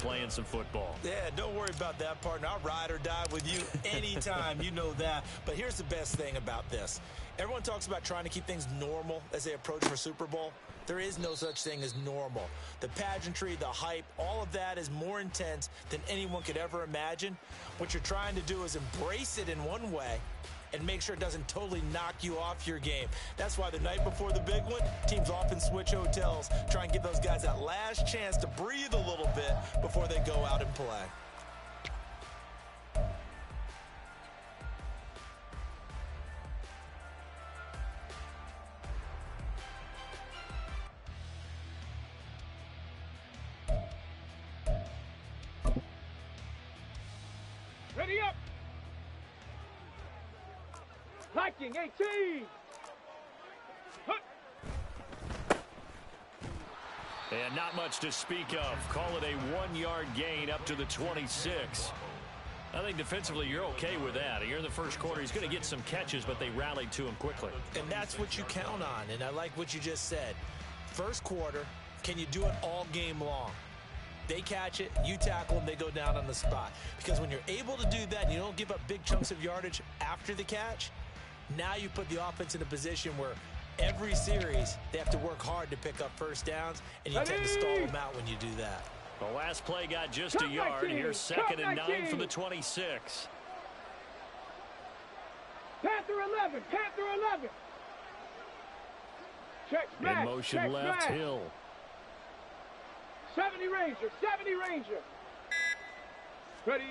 playing some football. Yeah, don't worry about that, partner. I'll ride or die with you anytime. You know that. But here's the best thing about this. Everyone talks about trying to keep things normal as they approach for Super Bowl. There is no such thing as normal. The pageantry, the hype, all of that is more intense than anyone could ever imagine. What you're trying to do is embrace it in one way and make sure it doesn't totally knock you off your game. That's why the night before the big one, teams often switch hotels, try and give those guys that last chance to breathe a little bit before they go out and play. Ready up! Hiking 18! And not much to speak of. Call it a 1-yard gain up to the 26. I think defensively you're okay with that. Here in the first quarter, he's going to get some catches, but they rallied to him quickly. And that's what you count on, and I like what you just said. First quarter, can you do it all game long? They catch it, you tackle them, they go down on the spot. Because when you're able to do that and you don't give up big chunks of yardage after the catch, now you put the offense in a position where every series they have to work hard to pick up first downs, and you tend to stall them out when you do that. The last play got just a yard. Here's 2nd and 9 from the 26. Panther 11, Panther 11. Check smash. In motion check left, smash. Hill. 70 Ranger, 70 Ranger. Ready.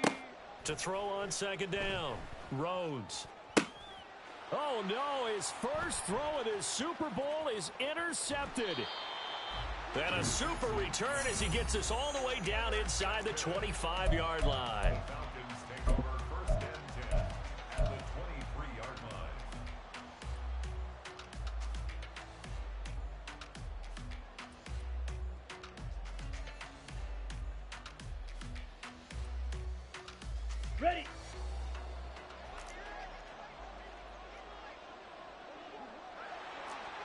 To throw on 2nd down. Rhodes. Oh, no, his first throw of his Super Bowl is intercepted. And a super return as he gets us all the way down inside the 25-yard line. Falcons take over 1st and 10 at the 23-yard line. Ready.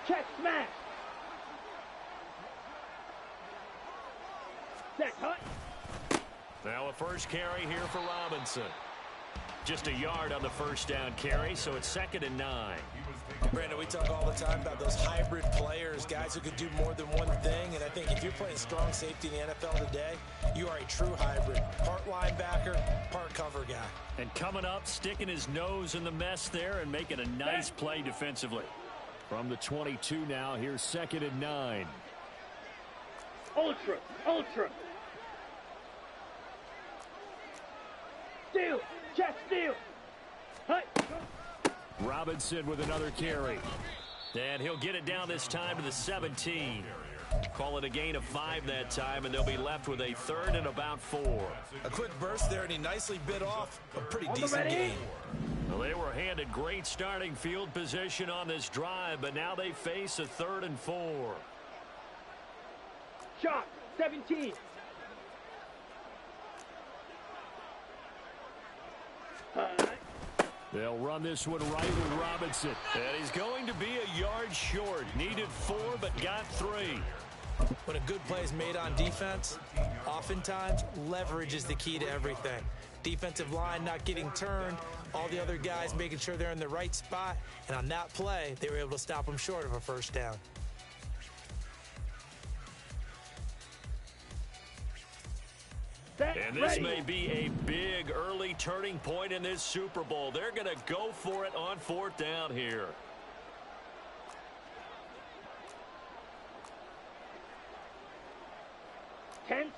Check smash. Check hut. Now a first carry here for Robinson. Just a yard on the first down carry, so it's 2nd and 9. Brandon, we talk all the time about those hybrid players, guys who can do more than one thing, and I think if you're playing strong safety in the NFL today, you are a true hybrid. Part linebacker, part cover guy. And coming up, sticking his nose in the mess there and making a nice play defensively. From the 22 now, here's 2nd and 9. Ultra, ultra. Steal, check steal. Hut. Robinson with another carry. And he'll get it down this time to the 17. Call it a gain of 5 that time, and they'll be left with a 3rd and about 4. A quick burst there, and he nicely bit off a pretty decent gain. Well, they were handed great starting field position on this drive, but now they face a 3rd and 4. Shot, 17. They'll run this one right with Robinson. And he's going to be a yard short. Needed 4, but got 3. When a good play is made on defense, oftentimes leverage is the key to everything. Defensive line not getting turned, all the other guys making sure they're in the right spot, and on that play, they were able to stop them short of a first down. And this may be a big early turning point in this Super Bowl. They're going to go for it on 4th down here.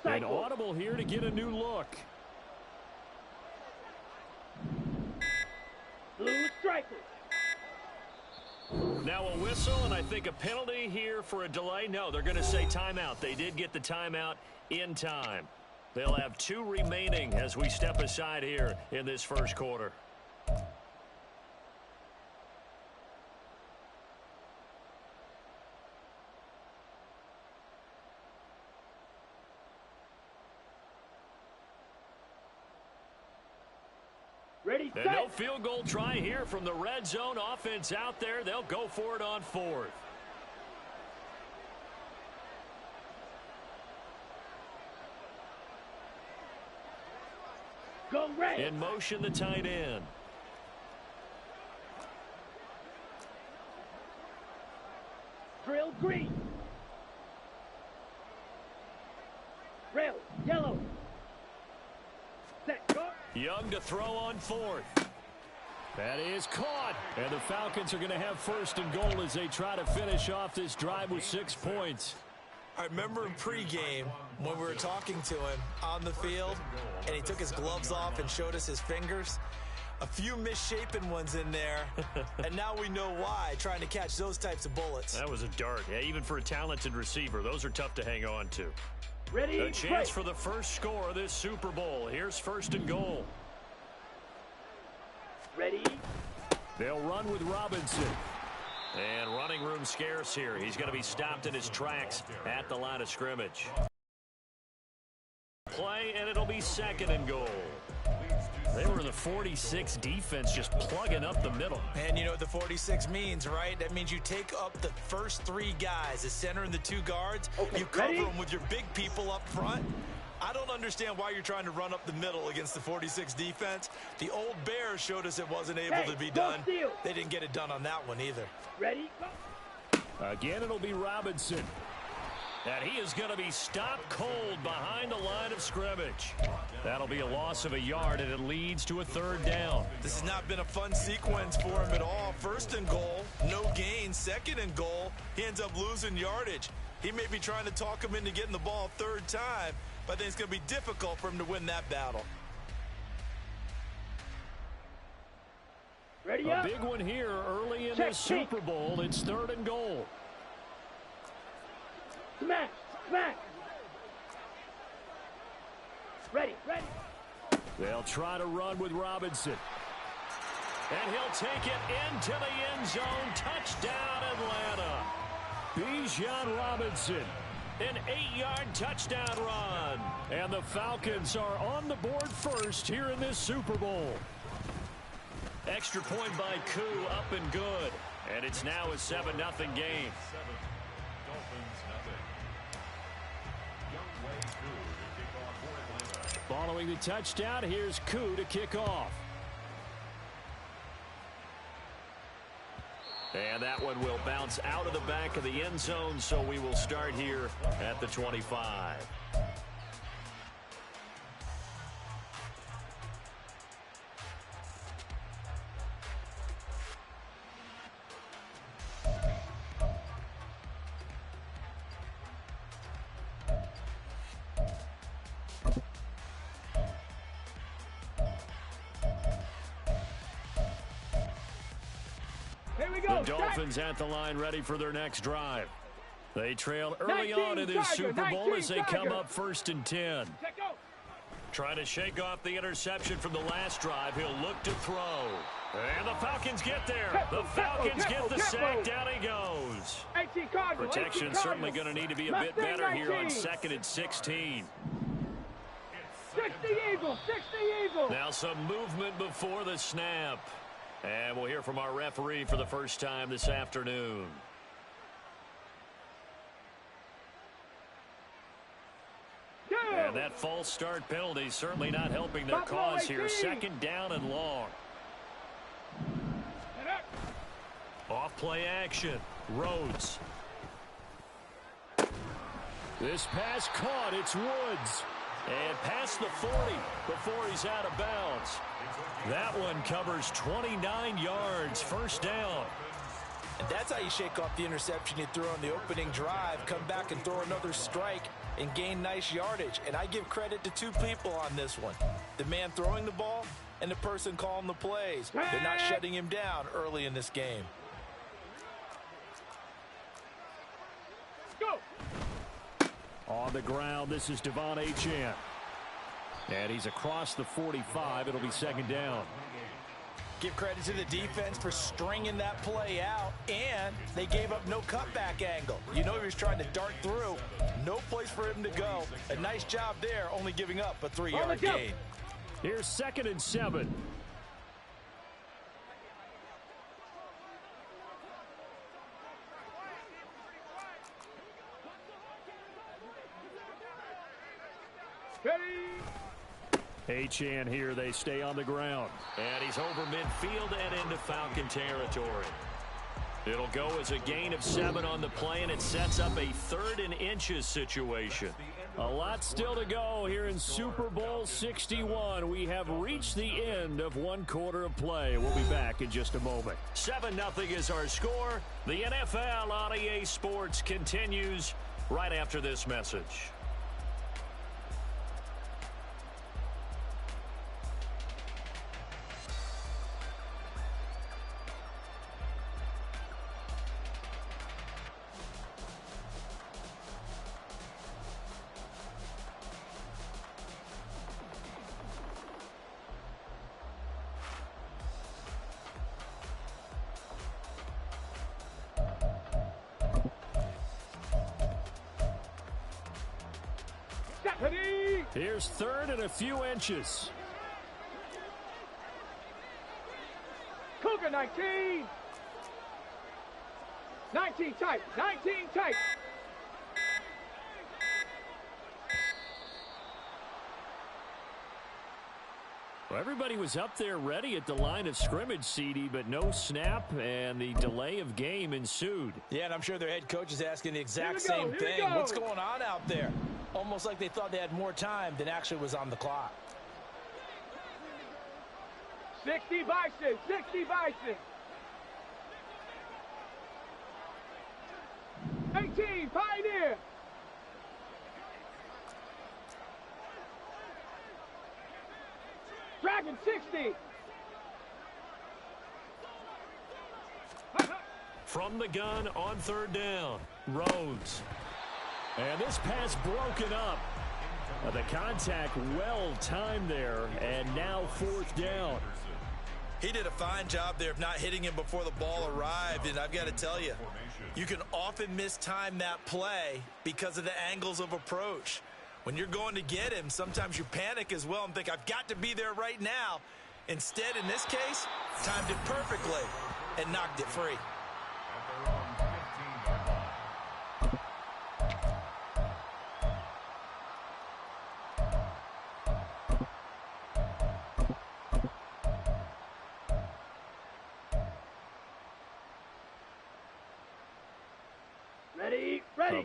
An audible here to get a new look. Blue striker. Now a whistle, and I think a penalty here for a delay. No, they're going to say timeout. They did get the timeout in time. They'll have 2 remaining as we step aside here in this first quarter. Ready, And set. no field goal try here from the red zone offense out there. They'll go for it on 4th. Go red. In motion, the tight end. Drill green. Rail yellow. Set go. Young to throw on fourth. That is caught. And the Falcons are going to have first and goal as they try to finish off this drive with 6 points. I remember in pregame when we were talking to him on the field and he took his gloves off and showed us his fingers. A few misshapen ones in there, and now we know why, trying to catch those types of bullets. That was a dart. Yeah, even for a talented receiver, those are tough to hang on to. Ready. A chance for the first score of this Super Bowl. Here's first and goal. Ready. They'll run with Robinson. And running room scarce here. He's going to be stopped in his tracks at the line of scrimmage. Play, and it'll be second and goal. They were in the 46 defense, just plugging up the middle. And you know what the 46 means, right? That means you take up the first 3 guys, the center and the 2 guards. Okay, you cover ready? them with your big people up front. I don't understand why you're trying to run up the middle against the 46 defense. The old Bears showed us it wasn't able to be done. steal. They didn't get it done on that one either. Ready. Go. Again, it'll be Robinson. And he is going to be stopped cold behind the line of scrimmage. That'll be a loss of a yard, and it leads to a third down. This has not been a fun sequence for him at all. First and goal, no gain. Second and goal, he ends up losing yardage. He may be trying to talk him into getting the ball third time, but I think it's going to be difficult for him to win that battle. Ready A up. big one here early in Check, this Super Bowl. It's third and goal. Smash. Smash. Ready. Ready. They'll try to run with Robinson. And he'll take it into the end zone. Touchdown, Atlanta. Bijan Robinson. An 8-yard touchdown run. And the Falcons are on the board first here in this Super Bowl. Extra point by Koo, up and good. And it's now a 7-0 game. 7, Dolphins nothing. Young Wei Koo to kick off for Atlanta. Following the touchdown, here's Koo to kick off. And that one will bounce out of the back of the end zone, so we will start here at the 25. Here we go. The Dolphins at the line, ready for their next drive. They trailed early 19 on in this Tiger, Super Bowl 19 as they come Tiger. up first and 10. Check out. Trying to shake off the interception from the last drive. He'll look to throw. And the Falcons get there. The Falcons get the sack. Down he goes. 18 Cardinal. Protection 18 certainly Cardinal. going to need to be a bit Mustang better here on 19. second and 16. 60 Eagles. 60 Eagles. Now some movement before the snap. And we'll hear from our referee for the first time this afternoon. And that false start penalty certainly not helping their cause here. Second down and long. Off play action. Rhodes. This pass caught. It's Woods. And past the 40 before he's out of bounds. That one covers 29 yards. First down. And that's how you shake off the interception you threw on the opening drive, come back and throw another strike and gain nice yardage. And I give credit to 2 people on this one. The man throwing the ball and the person calling the plays. They're not shutting him down early in this game. Go. On the ground, this is Devon Achane. And he's across the 45. It'll be second down. Give credit to the defense for stringing that play out, and they gave up no cutback angle. You know he was trying to dart through. No place for him to go. A nice job there, only giving up a 3-yard gain. Here's second and 7. Ready. Achane here. They stay on the ground. And he's over midfield and into Falcon territory. It'll go as a gain of 7 on the play, and it sets up a 3rd and inches situation. A lot still to go here in Super Bowl 61. We have reached the end of 1 quarter of play. We'll be back in just a moment. 7-0 is our score. The NFL on EA Sports continues right after this message. Here's 3rd and a few inches. Cougar 19. 19 tight. 19 tight. Well, everybody was up there ready at the line of scrimmage, CD, but no snap, and the delay of game ensued. Yeah, and I'm sure their head coach is asking the exact same thing. What's going on out there? Almost like they thought they had more time than actually was on the clock. 60 Bison. 60 Bison. 18 Pioneer. Dragon 60. From the gun on 3rd down, Rhodes. And this pass broken up. The contact well timed there, and now 4th down. He did a fine job there of not hitting him before the ball arrived, and I've got to tell you, you can often mistime that play because of the angles of approach. When you're going to get him, sometimes you panic as well and think, I've got to be there right now. Instead, in this case, timed it perfectly and knocked it free.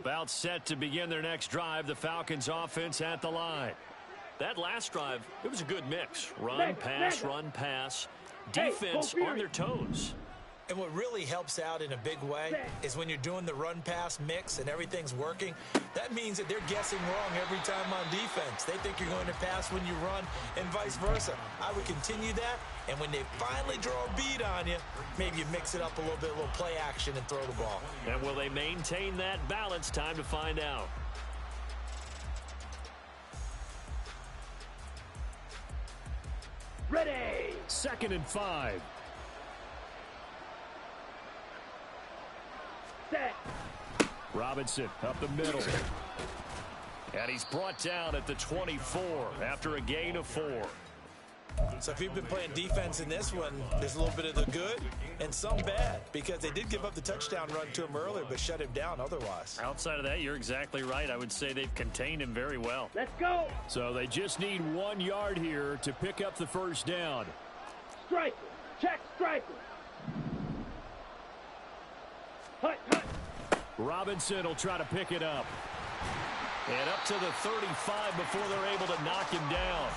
About set to begin their next drive, the Falcons offense at the line. That last drive, it was a good mix. Run, pass. Defense on their toes. And what really helps out in a big way is when you're doing the run-pass mix and everything's working, that means that they're guessing wrong every time on defense. They think you're going to pass when you run and vice versa. I would continue that, and when they finally draw a bead on you, maybe you mix it up a little bit, a little play action and throw the ball. And will they maintain that balance? Time to find out. Ready. 2nd and 5. Set. Robinson up the middle. And he's brought down at the 24 after a gain of 4. So if you've been playing defense in this one, there's a little bit of the good and some bad, because they did give up the touchdown run to him earlier but shut him down otherwise. Outside of that, you're exactly right. I would say they've contained him very well. Let's go. So they just need 1 yard here to pick up the 1st down. Striker. Check striker. Hut. Robinson will try to pick it up. And up to the 35 before they're able to knock him down.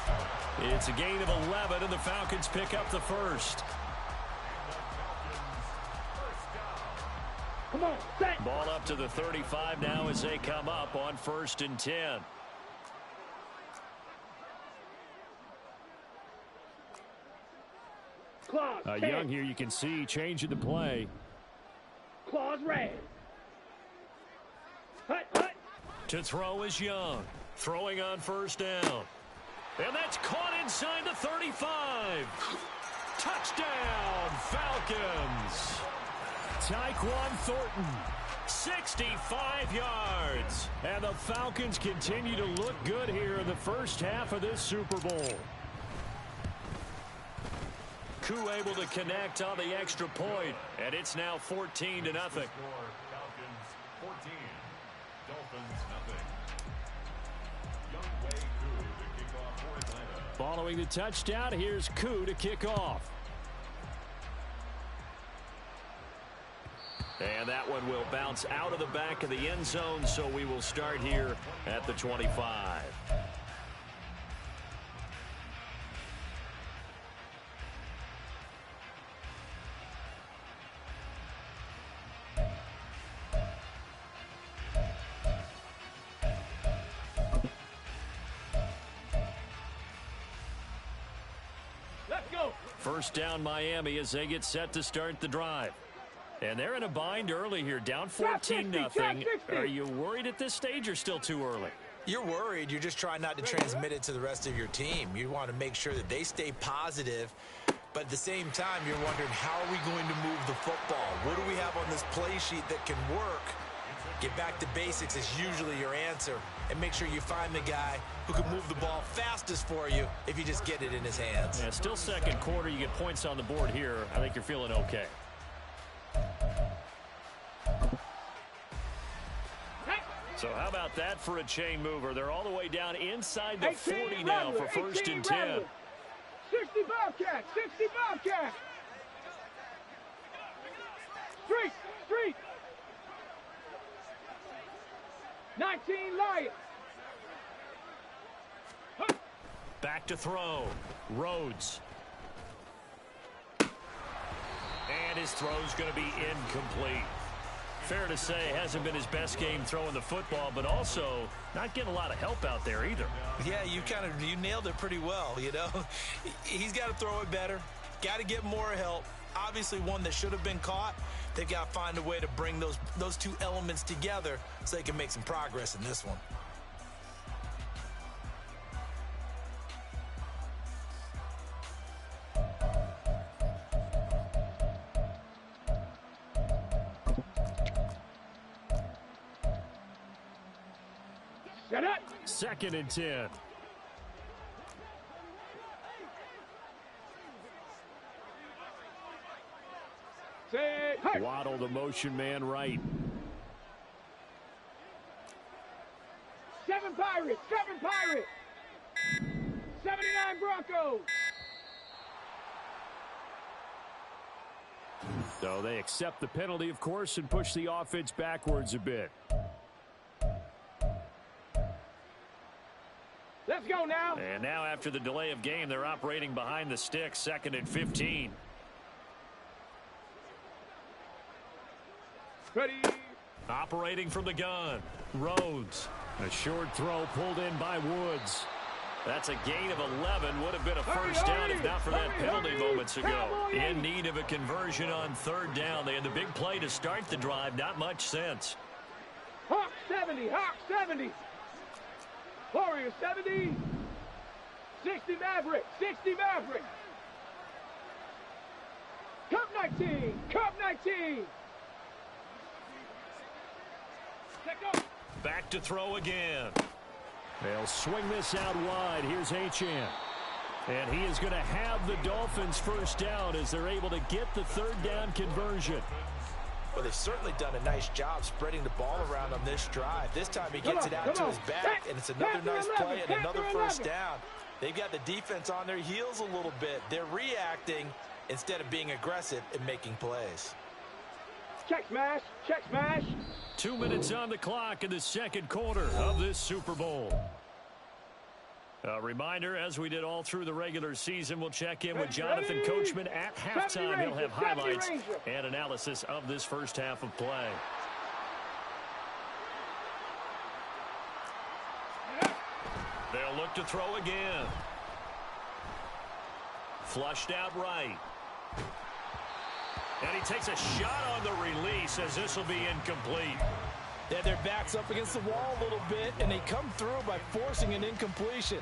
It's a gain of 11, and the Falcons pick up the 1st. Come on, set. Ball up to the 35 now as they come up on 1st and 10. Claws, Young here, you can see, changing the play. Claws red. Hut. To throw is Young. Throwing on 1st down. And that's caught inside the 35. Touchdown, Falcons. Tyquan Thornton, 65 yards. And the Falcons continue to look good here in the first half of this Super Bowl. Koo able to connect on the extra point, and it's now 14-0. Falcons 14, Dolphins nothing. Young Wei Koo, the kickoff for Atlanta. Following the touchdown, here's Koo to kick off. And that one will bounce out of the back of the end zone, so we will start here at the 25. Let's go. First down Miami as they get set to start the drive. And they're in a bind early here, down 14-0. Are you worried at this stage or still too early? You're worried. You're just trying not to transmit it to the rest of your team. You want to make sure that they stay positive, but at the same time, you're wondering, how are we going to move the football? What do we have on this play sheet that can work? Get back to basics is usually your answer, and make sure you find the guy who can move the ball fastest for you if you just get it in his hands. Yeah, still second quarter. You get points on the board here. I think you're feeling okay. So how about that for a chain mover? They're all the way down inside the 40 now for first and 10. 60 Bobcat, 60 Bobcat. Street. 19 Lion. Back to throw. Rhodes. And his throw's going to be incomplete. Fair to say, hasn't been his best game throwing the football, but also not getting a lot of help out there either. Yeah, you nailed it pretty well, you know. He's got to throw it better. Got to get more help. Obviously, one that should have been caught. They've got to find a way to bring those two elements together so they can make some progress in this one. Set up. Second and 10. Set. Hey. Waddle, the motion man, right. 7 Pirates. 79 Broncos. So they accept the penalty, of course, and push the offense backwards a bit. Let's go now. And now after the delay of game, they're operating behind the sticks, second and 15. Ready. Operating from the gun. Rhodes. A short throw pulled in by Woods. That's a gain of 11. Would have been a first down if not for that penalty moments ago. In need of a conversion on third down. They had the big play to start the drive. Not much sense. Hawk 70. Warriors 70. 60 Maverick. Cup 19. Let go. Back to throw again. They'll swing this out wide. Here's Achane. And he is going to have the Dolphins first down as they're able to get the third down conversion. Well, they've certainly done a nice job spreading the ball around on this drive. This time he gets it out to his back, and it's another nice play and another first down. They've got the defense on their heels a little bit. They're reacting instead of being aggressive and making plays. Check smash. 2 minutes on the clock in the second quarter of this Super Bowl. A reminder, as we did all through the regular season, we'll check in with Jonathan Coachman at halftime. He'll have highlights and analysis of this first half of play. They'll look to throw again. Flushed out right. And he takes a shot on the release as this will be incomplete. They had their backs up against the wall a little bit, and they come through by forcing an incompletion.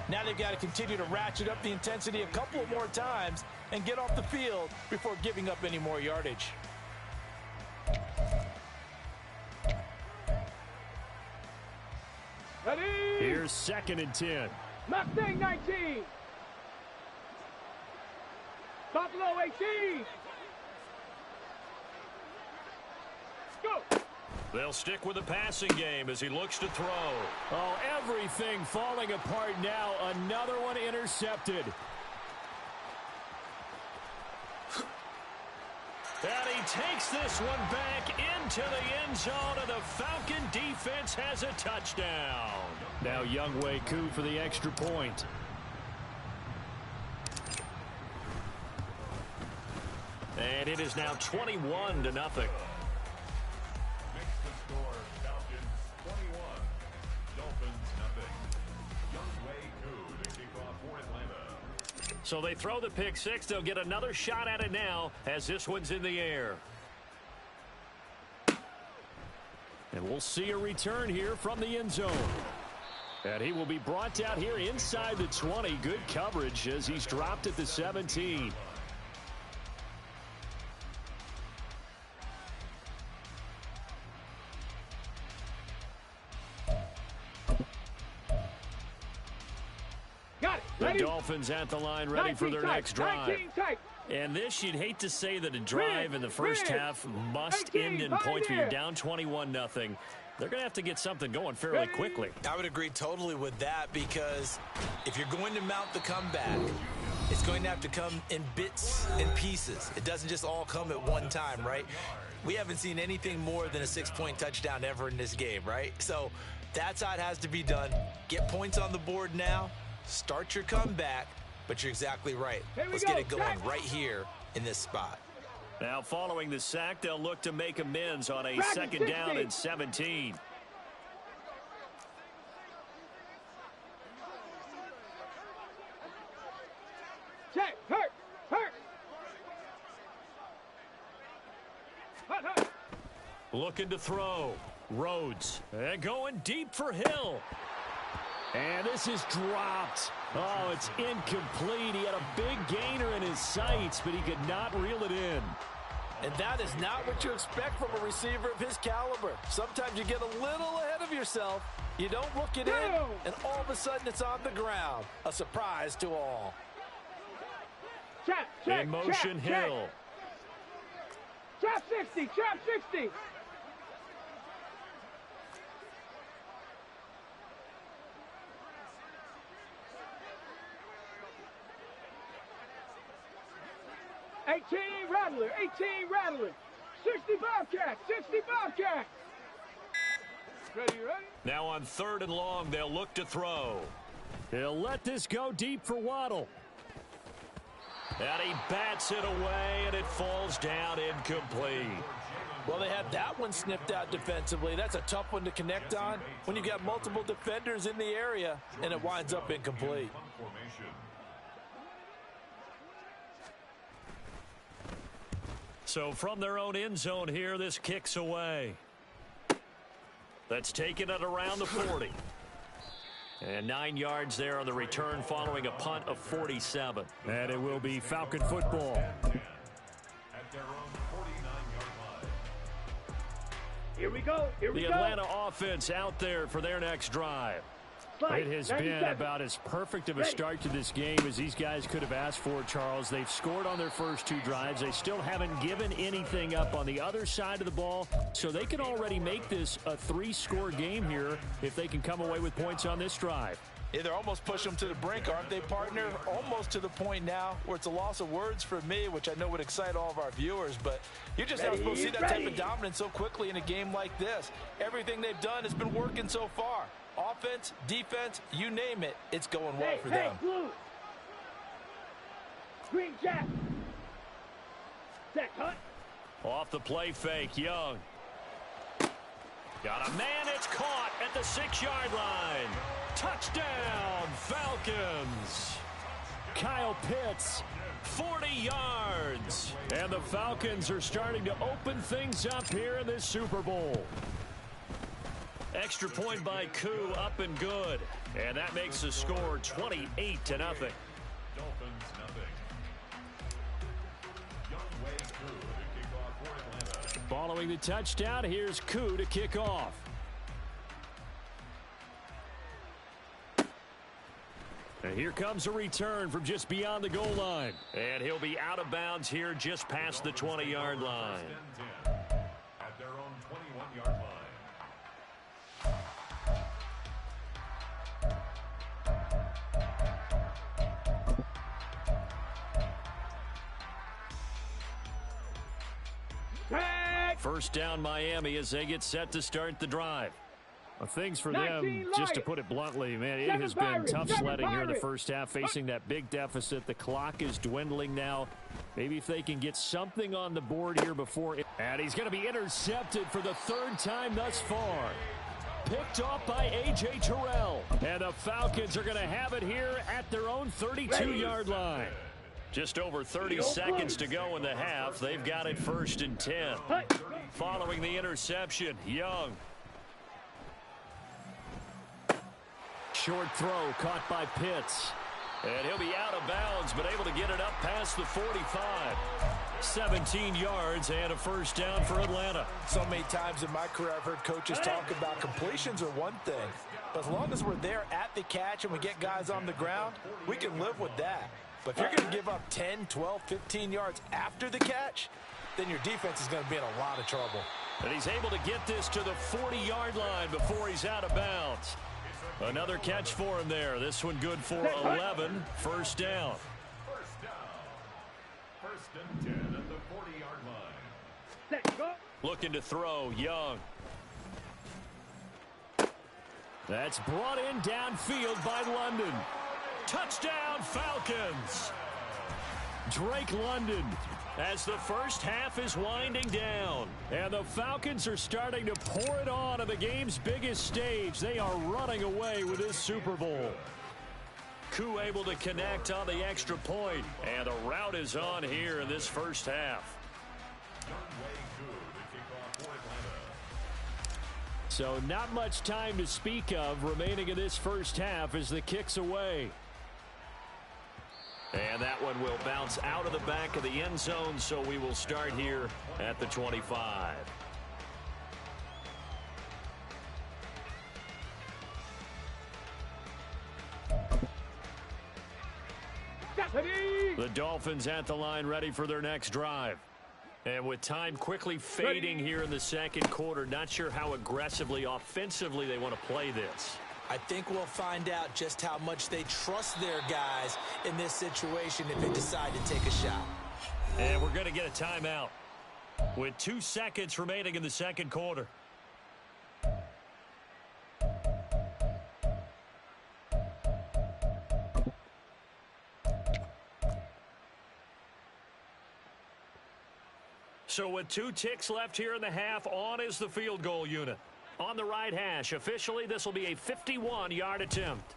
Now they've got to continue to ratchet up the intensity a couple more times and get off the field before giving up any more yardage. Ready. Here's second and 10. Mustang 19. Buffalo 18. Go. They'll stick with the passing game as he looks to throw. Oh, everything falling apart now. Another one intercepted. And he takes this one back into the end zone, and the Falcon defense has a touchdown. Now Younghoe Koo for the extra point. And it is now 21-0. Makes the score Falcons 21, Dolphins nothing. Younghoe Koo to kick off for Atlanta. So they throw the pick six. They'll get another shot at it now as this one's in the air. And we'll see a return here from the end zone. And he will be brought down here inside the 20. Good coverage as he's dropped at the 17. The Dolphins at the line ready for their next drive. And this, you'd hate to say that a drive in the first half must end in points, but you're down 21-0. They're going to have to get something going fairly quickly. I would agree totally with that, because if you're going to mount the comeback, it's going to have to come in bits and pieces. It doesn't just all come at one time, right? We haven't seen anything more than a 6-point touchdown ever in this game, right? So that's how it has to be done. Get points on the board now. Start your comeback, but you're exactly right. Let's get it going right here in this spot. Now, following the sack, they'll look to make amends on a second down and 17. Check, hurt. Looking to throw. Rhodes. And going deep for Hill. And this is dropped. Oh, it's incomplete. He had a big gainer in his sights, but he could not reel it in. And that is not what you expect from a receiver of his caliber. Sometimes you get a little ahead of yourself. You don't look it in, and all of a sudden it's on the ground. A surprise to all. In motion, Hill. Trap 60, trap 60. Rattler, 18 Rattler, 60 Bobcat, 60 Bobcat. Ready? Now on 3rd and long, they'll look to throw. He'll let this go deep for Waddle. And he bats it away, and it falls down incomplete. Well, they had that one sniffed out defensively. That's a tough one to connect on when you got multiple defenders in the area, and it winds up incomplete. So from their own end zone here, this kicks away. That's taken it around the 40. And 9 yards there on the return following a punt of 47. And it will be Falcon football. At their own 49-yard line. Here we go. The Atlanta offense out there for their next drive. It has been about as perfect of a start to this game as these guys could have asked for, Charles. They've scored on their first 2 drives. They still haven't given anything up on the other side of the ball, so they can already make this a 3-score game here if they can come away with points on this drive. Yeah, they're almost pushing them to the brink, aren't they, partner? Almost to the point now where it's a loss of words for me, which I know would excite all of our viewers, but you're just not supposed to see that type of dominance so quickly in a game like this. Everything they've done has been working so far. Offense, defense, you name it, it's going well for them. Blue. Green Jack. Jack Hunt. Off the play fake, Young. Got a man, it's caught at the 6-yard line. Touchdown, Falcons. Kyle Pitts, 40 yards. And the Falcons are starting to open things up here in this Super Bowl. Extra point by Koo, up and good. And that makes the score 28-0. Dolphins nothing. Younghoe Koo to kick off for Atlanta. Following the touchdown, here's Koo to kick off. And here comes a return from just beyond the goal line. And he'll be out of bounds here just past the 20-yard line. At their own 21-yard line. First down Miami as they get set to start the drive. Well, things for them, just to put it bluntly, man, it has been tough sledding here in the first half, facing that big deficit. The clock is dwindling now. Maybe if they can get something on the board here before. And he's going to be intercepted for the third time thus far. Picked off by A.J. Terrell. And the Falcons are going to have it here at their own 32-yard line. Just over 30 seconds to go in the half. They've got it 1st and 10. Following the interception, Young. Short throw caught by Pitts. And he'll be out of bounds, but able to get it up past the 45. 17 yards and a first down for Atlanta. So many times in my career I've heard coaches talk about completions are one thing. But as long as we're there at the catch and we get guys on the ground, we can live with that. But if you're going to give up 10, 12, 15 yards after the catch, then your defense is going to be in a lot of trouble. And he's able to get this to the 40-yard line before he's out of bounds. Another catch for him there. This one good for 11. First down. First and 10 at the 40-yard line. Set, go. Looking to throw, Young. That's brought in downfield by London. Touchdown, Falcons. Drake London as the first half is winding down. And the Falcons are starting to pour it on the game's biggest stage. They are running away with this Super Bowl. Koo able to connect on the extra point. And the route is on here in this first half. So not much time to speak of remaining in this first half as the kick's away. And that one will bounce out of the back of the end zone, so we will start here at the 25. The Dolphins at the line ready for their next drive. And with time quickly fading here in the second quarter, not sure how aggressively, offensively they want to play this. I think we'll find out just how much they trust their guys in this situation if they decide to take a shot. And we're going to get a timeout with 2 seconds remaining in the second quarter. So with 2 ticks left here in the half, on is the field goal unit. On the right hash, officially this will be a 51-yard attempt.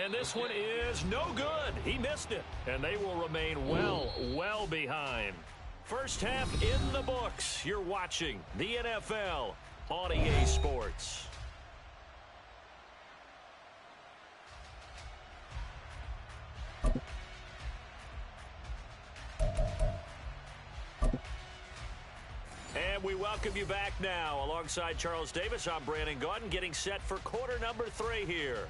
And this one is no good. He missed it. And they will remain well behind. First half in the books. You're watching the NFL on EA Sports. And we welcome you back now. Alongside Charles Davis, I'm Brandon Gaudin, getting set for quarter number 3 here.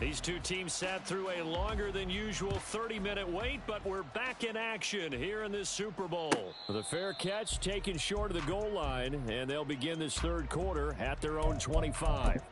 These two teams sat through a longer than usual 30-minute wait, but we're back in action here in this Super Bowl. The fair catch taken short of the goal line, and they'll begin this third quarter at their own 25.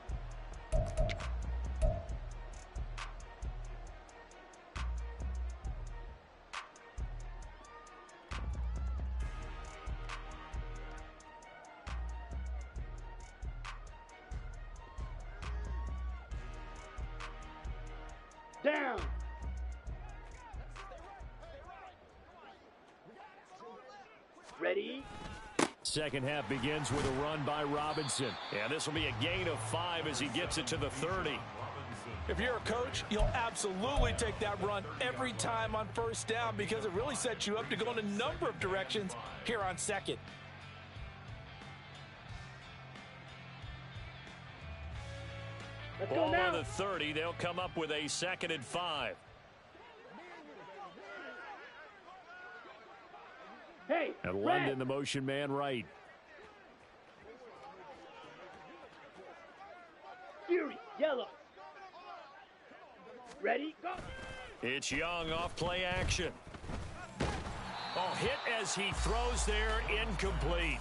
Down. Ready. Second half begins with a run by Robinson. And this will be a gain of 5 as he gets it to the 30. If you're a coach, you'll absolutely take that run every time on first down because it really sets you up to go in a number of directions here on second. Let's Ball go now. on the 30. They'll come up with a 2nd and 5. Hey, And red. London, the motion man right. Fury, yellow. Ready, go. It's Young off play action. Oh, hit as he throws there, incomplete.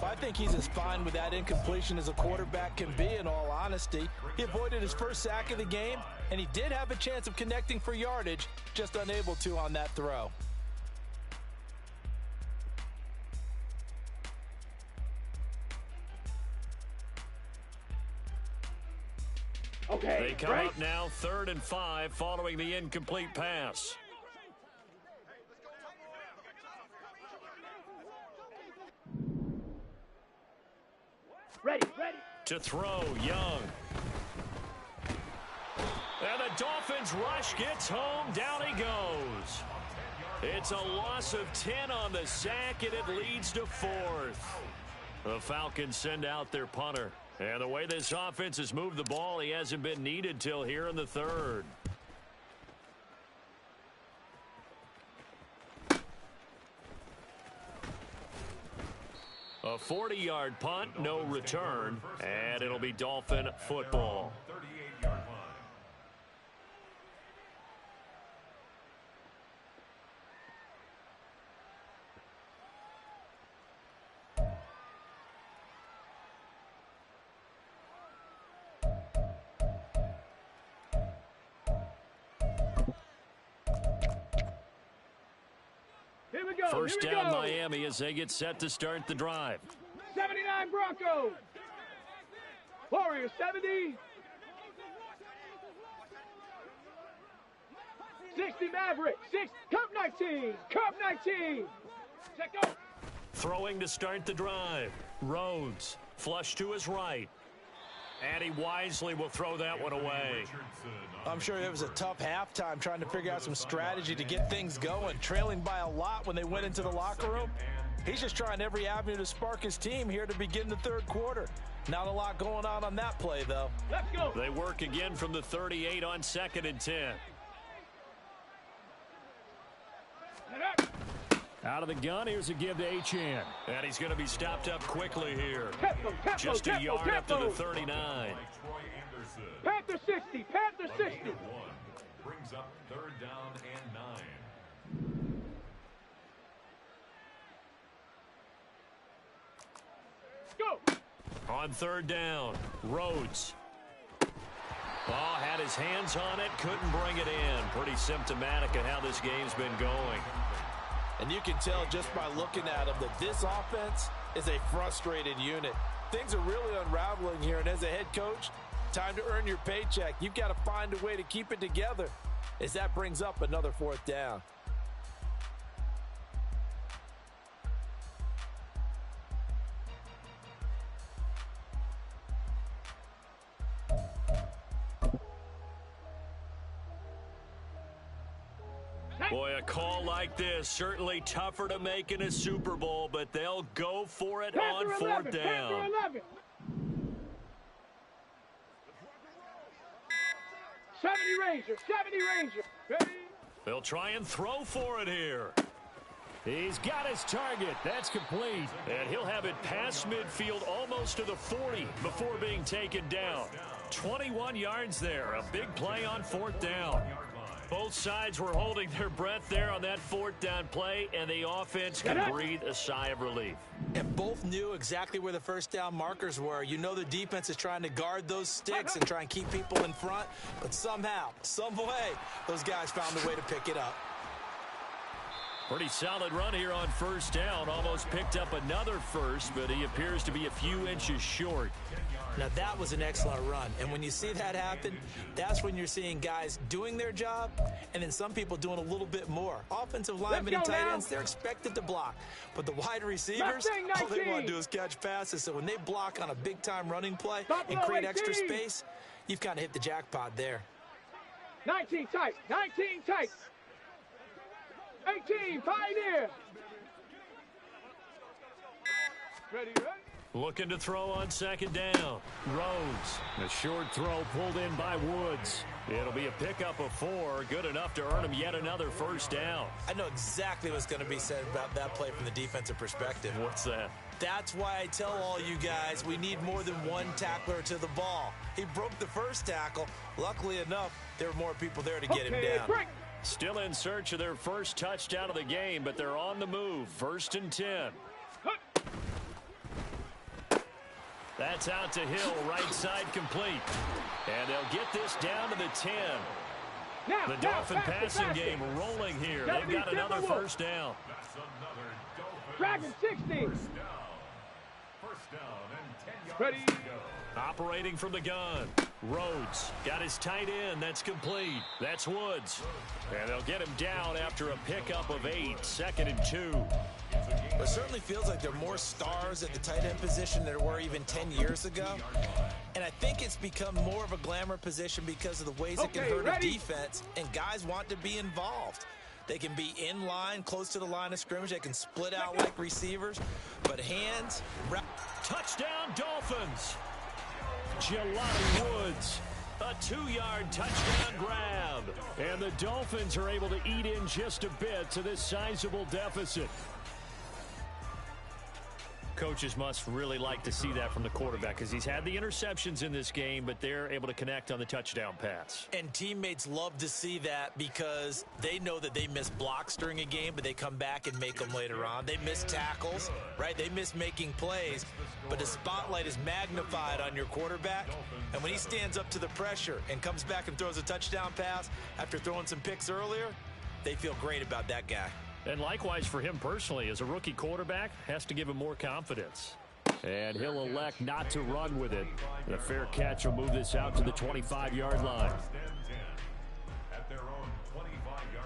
I think he's as fine with that incompletion as a quarterback can be, in all honesty. He avoided his first sack of the game, and he did have a chance of connecting for yardage, just unable to on that throw. Okay, they come up now 3rd and 5 following the incomplete pass. Ready. To throw, Young. And the Dolphins rush gets home. Down he goes. It's a loss of 10 on the sack, and it leads to 4th. The Falcons send out their punter. And the way this offense has moved the ball, he hasn't been needed till here in the 3rd. A 40-yard punt, no return, and it'll be Dolphin football. 38-yard line. Here we go. First down, Miami, as they get set to start the drive. 79 Broncos. Warriors 70. 60 Mavericks. 6. Cup 19. Cup 19. Check out. Throwing to start the drive. Rhodes, flush to his right. And he wisely will throw that one away. I'm sure it was a tough halftime trying to figure out some strategy to get things going, trailing by a lot when they went into the locker room. He's just trying every avenue to spark his team here to begin the 3rd quarter. Not a lot going on that play, though. Let's go. They work again from the 38 on 2nd and 10. Out of the gun, here's a give to Achane. And he's going to be stopped up quickly here. Just a yard up to the 39. Panther 60. Panther 60. Brings up 3rd down and 9. Go. On 3rd down, Rhodes. Oh, had his hands on it, couldn't bring it in. Pretty symptomatic of how this game's been going. And you can tell just by looking at him that this offense is a frustrated unit. Things are really unraveling here, and as a head coach, time to earn your paycheck. You've got to find a way to keep it together, as that brings up another 4th down. Boy, a call like this, certainly tougher to make in a Super Bowl, but they'll go for it on 4th down. 70 Ranger, 70 Ranger. Ready? They'll try and throw for it here. He's got his target. That's complete. And he'll have it past midfield almost to the 40 before being taken down. 21 yards there. A big play on 4th down. Both sides were holding their breath there on that 4th down play, and the offense can breathe a sigh of relief. And both knew exactly where the 1st down markers were. You know the defense is trying to guard those sticks and try and keep people in front, but somehow, some way, those guys found a way to pick it up. Pretty solid run here on 1st down. Almost picked up another first, but he appears to be a few inches short. Now, that was an excellent run. And when you see that happen, that's when you're seeing guys doing their job and then some people doing a little bit more. Offensive linemen and tight ends, they're expected to block. But the wide receivers, all they want to do is catch passes. So when they block on a big-time running play and create extra space, you've kind of hit the jackpot there. 19 tight. 19 tight. 18, Pioneer. Ready? Looking to throw on 2nd down. Rhodes. A short throw pulled in by Woods. It'll be a pickup of 4. Good enough to earn him yet another 1st down. I know exactly what's going to be said about that play from the defensive perspective. What's that? That's why I tell all you guys we need more than one tackler to the ball. He broke the first tackle. Luckily enough, there were more people there to get him down. Break. Still in search of their first touchdown of the game, but they're on the move. 1st and 10. That's out to Hill, right side complete. And they'll get this down to the 10. The Dolphin passing game rolling here. They've got another first down. Dragon 60. First down and 10 yards Ready. to go. Operating from the gun. Rhodes got his tight end. That's complete. That's Woods. And they'll get him down after a pickup of 8. 2nd and 2. It certainly feels like there are more stars at the tight end position than there were even 10 years ago. And I think it's become more of a glamour position because of the ways it can hurt a defense, and guys want to be involved. They can be in line, close to the line of scrimmage. They can split out like receivers. But hands... Touchdown, Dolphins. Jelani Woods. A 2-yard touchdown grab. And the Dolphins are able to eat in just a bit to this sizable deficit. Coaches must really like to see that from the quarterback because he's had the interceptions in this game, but they're able to connect on the touchdown pass. And teammates love to see that because they know that they miss blocks during a game, but they come back and make them later on. They miss tackles, right? They miss making plays, but the spotlight is magnified on your quarterback. And when he stands up to the pressure and comes back and throws a touchdown pass after throwing some picks earlier, they feel great about that guy. And likewise for him personally, as a rookie quarterback, has to give him more confidence. And he'll elect not to run with it. The fair catch will move this out to the 25-yard line. First and 10 at their own 25-yard line.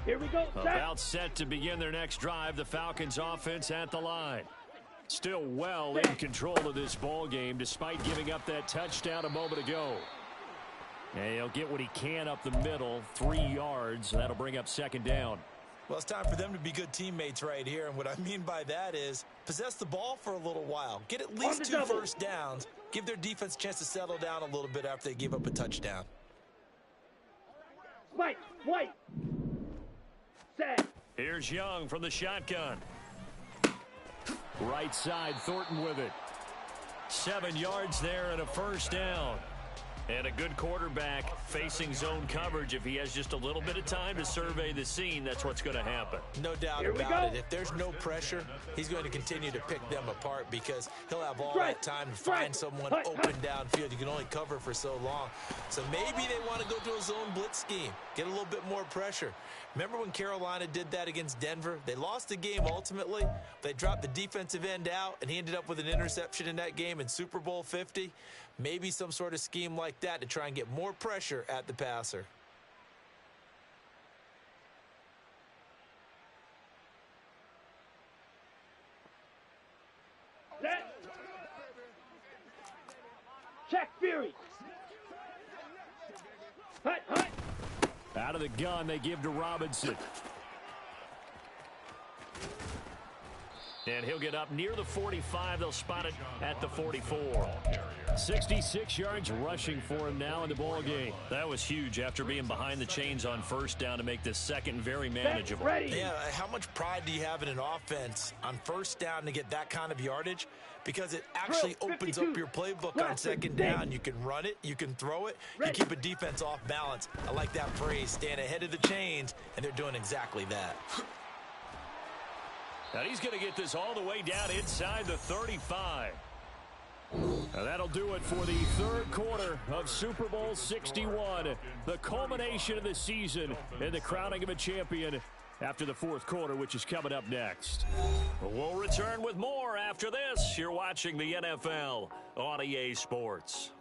Here we go. About set to begin their next drive. The Falcons offense at the line. Still well in control of this ball game despite giving up that touchdown a moment ago. And he'll get what he can up the middle, 3 yards. That'll bring up 2nd down. Well, it's time for them to be good teammates right here. And what I mean by that is possess the ball for a little while. Get at least 2 first downs. Give their defense a chance to settle down a little bit after they give up a touchdown. White. Set. Here's Young from the shotgun. Right side, Thornton with it. 7 yards there and a first down. And a good quarterback facing zone coverage. If he has just a little bit of time to survey the scene, that's what's going to happen. No doubt about it. If there's no pressure, he's going to continue to pick them apart because he'll have all that time to find someone open downfield. You can only cover for so long. So maybe they want to go to a zone blitz scheme, get a little bit more pressure. Remember when Carolina did that against Denver? They lost the game ultimately. They dropped the defensive end out, and he ended up with an interception in that game in Super Bowl 50. Maybe some sort of scheme like that to try and get more pressure at the passer. Set. Check Fury. Hut. Out of the gun, they give to Robinson. And he'll get up near the 45. They'll spot it at the 44. 66 yards rushing for him now in the ball game. That was huge after being behind the chains on first down to make this second very manageable. Yeah, how much pride do you have in an offense on first down to get that kind of yardage? Because it actually opens up your playbook on second down. You can run it, you can throw it, you keep a defense off balance. I like that phrase, stand ahead of the chains, and they're doing exactly that. And he's going to get this all the way down inside the 35. Now that'll do it for the third quarter of Super Bowl 61. The culmination of the season and the crowning of a champion after the fourth quarter, which is coming up next. We'll return with more after this. You're watching the NFL on EA Sports.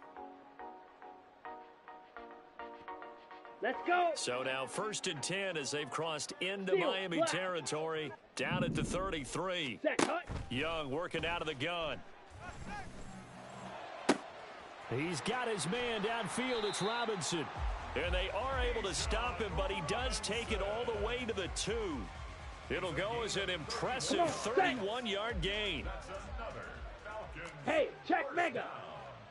Let's go. So now 1st and 10 as they've crossed into Miami territory, down at the 33. Young working out of the gun. He's got his man downfield. It's Robinson. And they are able to stop him, but he does take it all the way to the 2. It'll go as an impressive 31-yard gain. Hey, check Mega.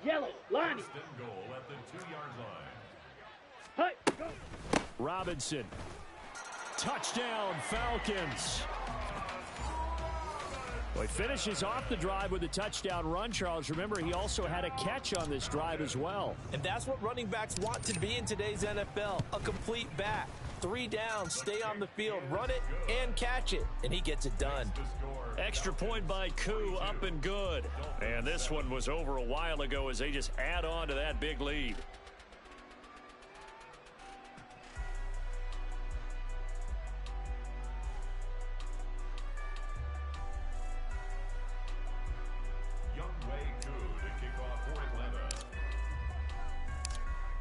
Yellow, Lonnie. Goal at the 2-yard line. Robinson. Touchdown, Falcons. Well, he finishes off the drive with a touchdown run, Charles. Remember, he also had a catch on this drive as well. And that's what running backs want to be in today's NFL, a complete back. 3 downs, stay on the field, run it, and catch it, and he gets it done. Extra point by Koo, up and good. And this one was over a while ago as they just add on to that big lead.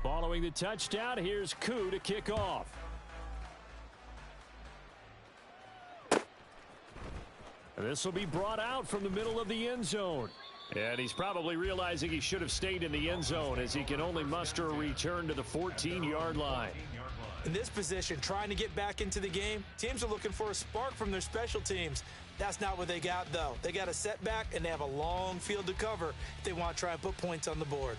Following the touchdown, here's Koo to kick off. And this will be brought out from the middle of the end zone. And he's probably realizing he should have stayed in the end zone as he can only muster a return to the 14-yard line. In this position, trying to get back into the game, teams are looking for a spark from their special teams. That's not what they got, though. They got a setback, and they have a long field to cover if they want to try and put points on the board.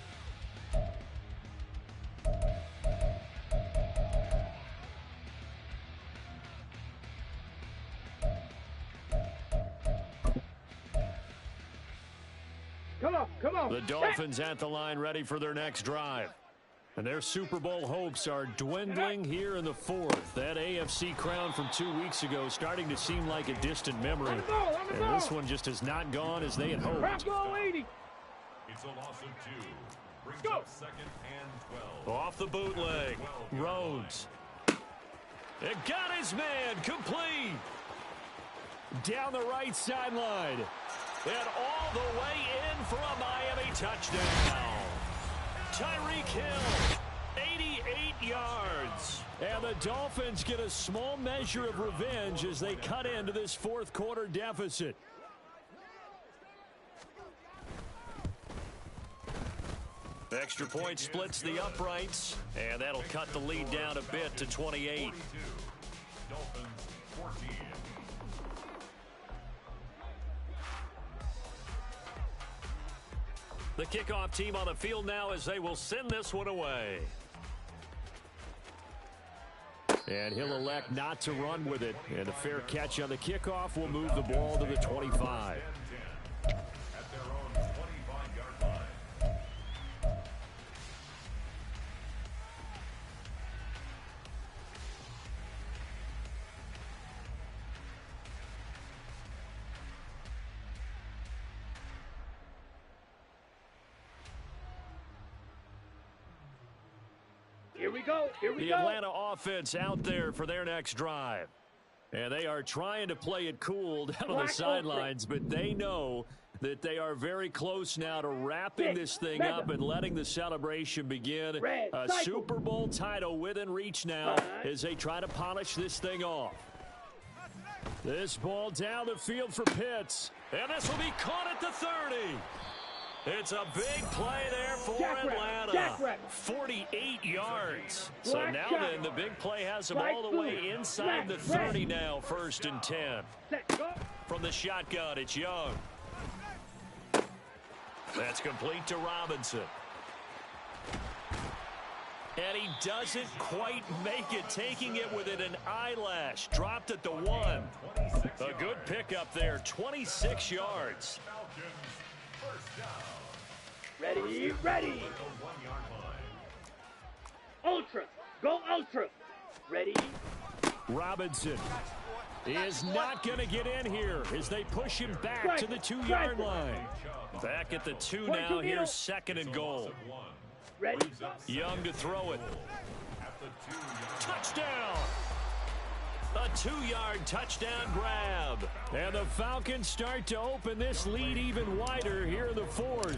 Come on. The Dolphins at the line ready for their next drive. And their Super Bowl hopes are dwindling here in the fourth. That AFC crown from 2 weeks ago starting to seem like a distant memory. And this one just has not gone as they had hoped. It's a loss of 2. Brings up 2nd and 12. Off the bootleg. Rhodes. It got his man complete. Down the right sideline. And all the way in for a Miami touchdown. Tyreek Hill, 88 yards. And the Dolphins get a small measure of revenge as they cut into this fourth quarter deficit. Extra point splits the uprights, and that'll cut the lead down a bit to 28. Dolphins 14. The kickoff team on the field now as they will send this one away. And he'll elect not to run with it. And a fair catch on the kickoff will move the ball to the 25. At their own 25-yard line. Here we go. The Atlanta offense out there for their next drive. And they are trying to play it cool down on the sidelines, but they know that they are very close now to wrapping this thing up and letting the celebration begin. A Super Bowl title within reach now as they try to polish this thing off. This ball down the field for Pitts. And this will be caught at the 30. It's a big play there for Atlanta. 48 yards. So now then the big play has them all the way inside the 30 now, 1st and 10. From the shotgun, it's Young. That's complete to Robinson. And he doesn't quite make it, taking it within an eyelash. Dropped at the 1. A good pickup there, 26 yards. Ready. Ultra. Go Ultra. Ready. Robinson is not going to get in here as they push him back to the 2-yard line. Back at the 2 now. Here's 2nd and goal. Ready. Young to throw it. Touchdown. A 2-yard touchdown grab. And the Falcons start to open this lead even wider here in the 4th.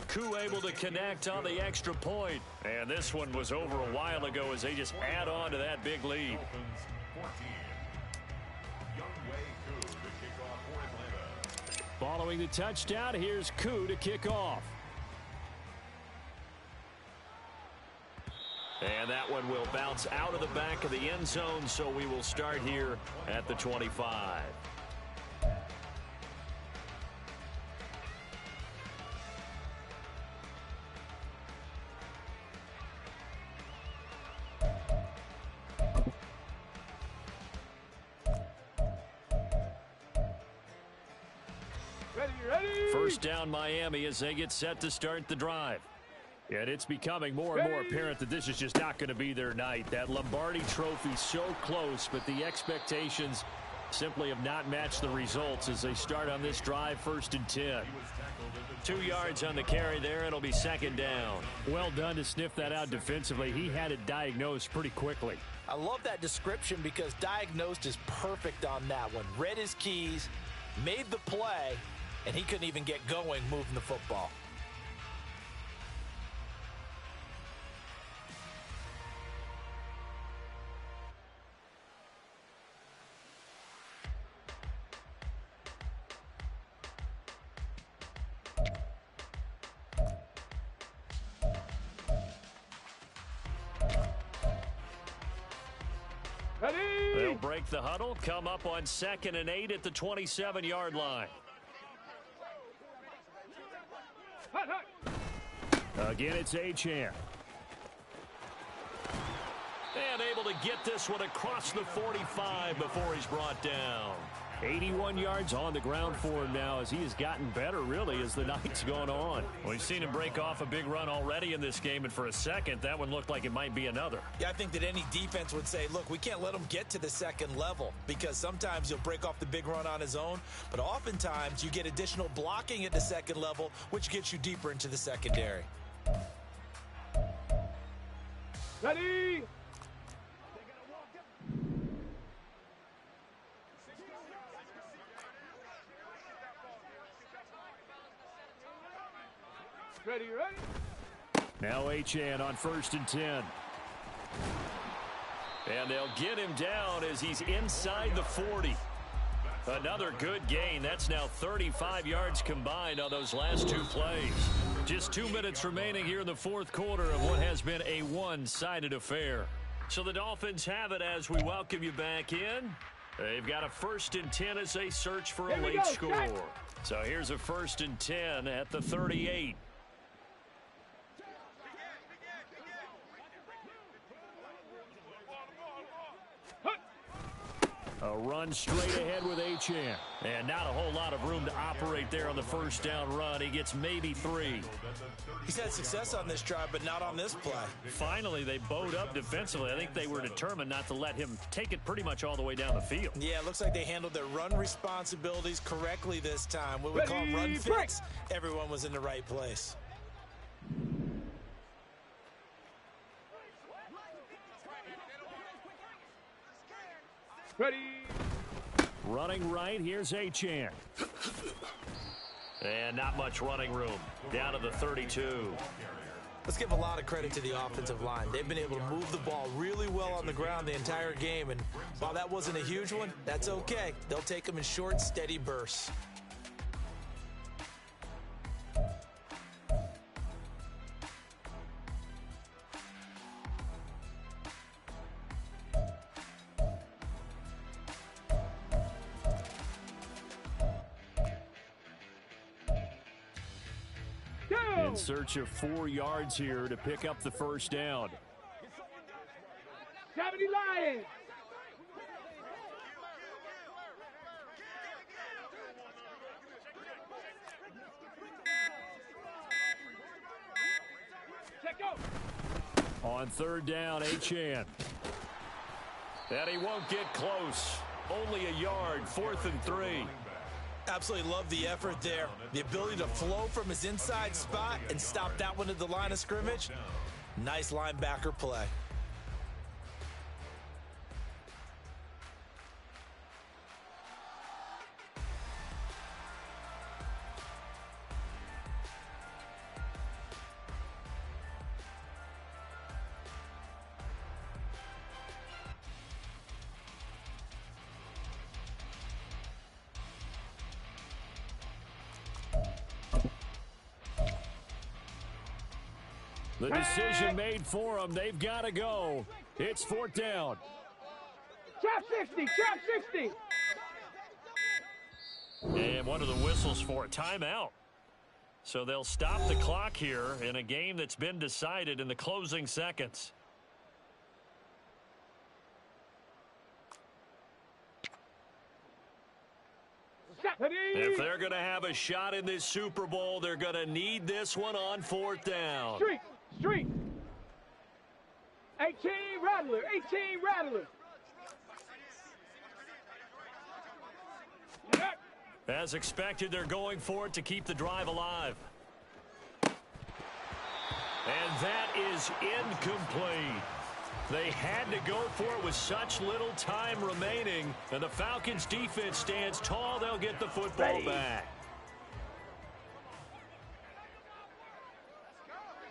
Koo able to connect on the extra point. And this one was over a while ago as they just add on to that big lead. Dolphins 14. Younghoe Koo to kick off for Atlanta. Following the touchdown, here's Koo to kick off. And that one will bounce out of the back of the end zone, so we will start here at the 25. Ready. First down Miami as they get set to start the drive. And it's becoming more and more apparent that this is just not going to be their night. That Lombardi Trophy so close, but the expectations simply have not matched the results as they start on this drive, 1st and 10. 2 yards on the carry there. It'll be 2nd down. Well done to sniff that out defensively. He had it diagnosed pretty quickly. I love that description because diagnosed is perfect on that one. Read his keys, made the play, and he couldn't even get going moving the football. They'll break the huddle, come up on 2nd and 8 at the 27-yard line. Again, it's Achane. And able to get this one across the 45 before he's brought down. 81 yards on the ground for him now as he has gotten better, really, as the night's gone on. Well, we've seen him break off a big run already in this game, and for a second, that one looked like it might be another. Yeah, I think that any defense would say, look, we can't let him get to the 2nd level because sometimes he'll break off the big run on his own, but oftentimes you get additional blocking at the 2nd level, which gets you deeper into the secondary. Ready. Ready. Now Achane on 1st and 10. And they'll get him down as he's inside the 40. Another good gain. That's now 35 yards combined on those last 2 plays. Just 2 minutes remaining here in the 4th quarter of what has been a one-sided affair. So the Dolphins have it as we welcome you back in. They've got a 1st and 10 as they search for a late score. So here's a 1st and 10 at the 38. A run straight ahead with Achane. And not a whole lot of room to operate there on the 1st down run. He gets maybe 3. He's had success on this drive, but not on this play. Finally, they bowed up defensively. I think they were determined not to let him take it pretty much all the way down the field. Yeah, it looks like they handled their run responsibilities correctly this time. What we call them run fits. Everyone was in the right place. Ready. Running right, here's Achane. And not much running room. Down to the 32. Let's give a lot of credit to the offensive line. They've been able to move the ball really well on the ground the entire game. And while that wasn't a huge one, that's okay. They'll take them in short, steady bursts. In search of 4 yards here to pick up the 1st down. 70 Lions. Check out. On 3rd down, Achane. And he won't get close. Only a yard, 4th and 3. Absolutely love the effort there. The ability to flow from his inside spot and stop that one at the line of scrimmage. Nice linebacker play. The decision made for them. They've got to go. It's 4th down. Trap 60. Trap 60. And one of the whistles for a timeout. So they'll stop the clock here in a game that's been decided in the closing seconds. If they're going to have a shot in this Super Bowl, they're going to need this one on 4th down. Street. 18 Rattler. As expected, they're going for it to keep the drive alive. And that is incomplete. They had to go for it with such little time remaining. And the Falcons defense stands tall. They'll get the football back.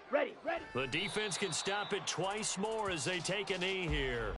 Ready. The defense can stop it twice more as they take a knee here.